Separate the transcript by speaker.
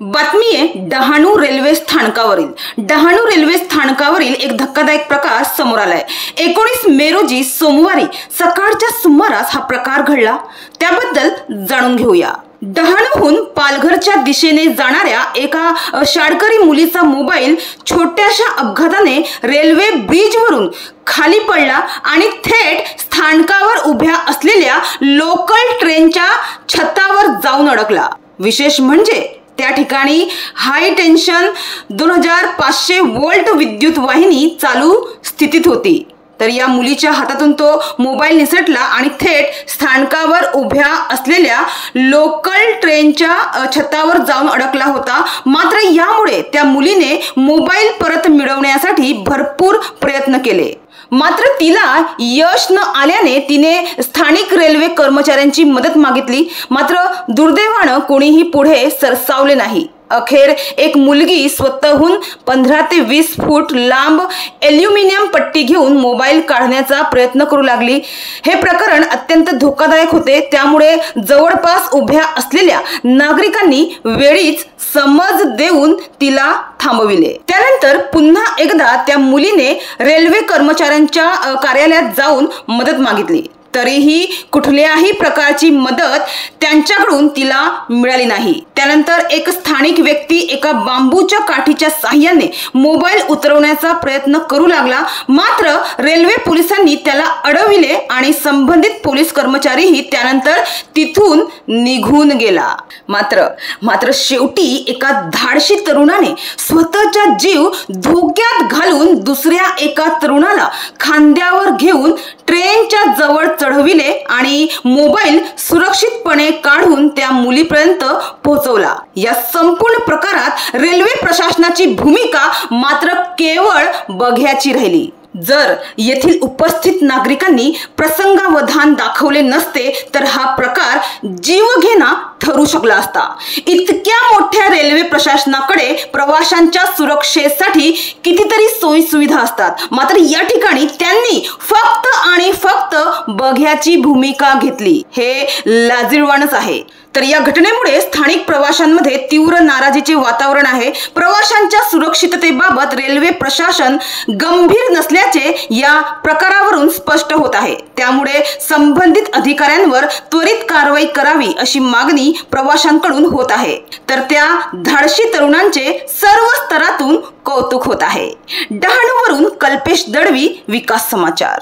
Speaker 1: बातमी आहे डहाणू रेल्वे स्थानकावरील एक धक्कादायक प्रकार समोर आलाय। 19 मे रोजी सोमवारी सकाळच्या सुमारास हा प्रकार घडला, त्याबद्दल जाणून घेऊया। डहाणूहून पालघरच्या दिशेने जाणाऱ्या एका शाळकरी मुलीचा मोबाईल छोट्याशा अपघाताने रेल्वे ब्रिजवरून खाली पडला आणि थेट स्थानकावर उभ्या असलेल्या लोकल ट्रेनच्या छतावर जाऊन अडकला। विशेष म्हणजे त्या ठिकाणी हाय टेन्शन 2500 व्होल्ट विद्युत वाहिनी चालू स्थितीत होती। तर या मुलीच्या हातातून तो मोबाईल निसटला आणि थेट स्थानकावर उभ्या असलेल्या लोकल ट्रेनच्या छतावर जाऊन अडकला होता। मात्र यामुळे त्या मुलीने मोबाईल परत मिळवण्यासाठी भरपूर प्रयत्न केले, मात्र तिला यश न आल्याने तिने स्थानिक रेल्वे कर्मचाऱ्यांची मदत मागितली, मात्र दुर्दैवाने कोणीही पुढे सरसावले नाही। अखेर एक मुलगी स्वतःहून 15 ते 20 फूट लांब ॲल्युमिनियम पट्टी घेऊन मोबाईल काढण्याचा प्रयत्न करू लागली। हे प्रकरण अत्यंत धोकादायक होते, त्यामुळे जवळपास उभ्या असलेल्या नागरिकांनी वेळीच समज देऊन तिला थांबविले। त्यानंतर पुन्हा एकदा त्या मुलीने रेल्वे कर्मचाऱ्यांच्या कार्यालयात जाऊन मदत मागितली, तरीही कुठल्याही प्रकारची मदत त्यांच्याकडून तिला मिळाली नाही। त्यानंतर एक स्थानिक व्यक्ती एका बांबूच्या काठीच्या साहाय्याने मोबाईल उतरवण्याचा प्रयत्न करू लागला, मात्र रेल्वे पोलिसांनी त्याला अडविले आणि संबंधित पोलीस कर्मचारीही त्यानंतर तिथून निघून गेला। मात्र शेवटी एका धाडशी तरुणाने स्वतःचा जीव धोक्यात घालून दुसऱ्या एका तरुणाला खांद्यावर घेऊन ट्रेनच्या जवळ चढविले आणि मोबाईल सुरक्षितपणे काढून त्या मुलीपर्यंत पोहोचवला। या संपूर्ण प्रकारात रेल्वे प्रशासनाची भूमिका मात्र केवळ बघ्याची राहिली। जर येथील उपस्थित नागरिकांनी प्रसंगावधान दाखवले नसते तर हा प्रकार जीवघेणा ठरू शकला असता। इतक्या मोठ्या रेल्वे प्रशासनाकडे प्रवाशांच्या सुरक्षेसाठी कितीतरी सोयी सुविधा असतात, मात्र या ठिकाणी त्यांनी फक्त आणि फक्त बघ्याची भूमिका घेतली। हे लाजिरवाणच आहे। तर या घटनेमुळे स्थानिक प्रवाशांमध्ये तीव्र नाराजीचे वातावरण आहे। प्रवाशांच्या सुरक्षिततेबाबत रेल्वे प्रशासन गंभीर नसल्याचे या प्रकारावरून स्पष्ट होत आहे। त्यामुळे संबंधित अधिकाऱ्यांवर त्वरित कारवाई करावी अशी मागणी प्रवाशांकडून होत आहे। तर त्या धाडसी तरुणांचे सर्व स्तरातून कौतुक होत आहे। डहाणूवरून कल्पेश दळवी, विकास समाचार।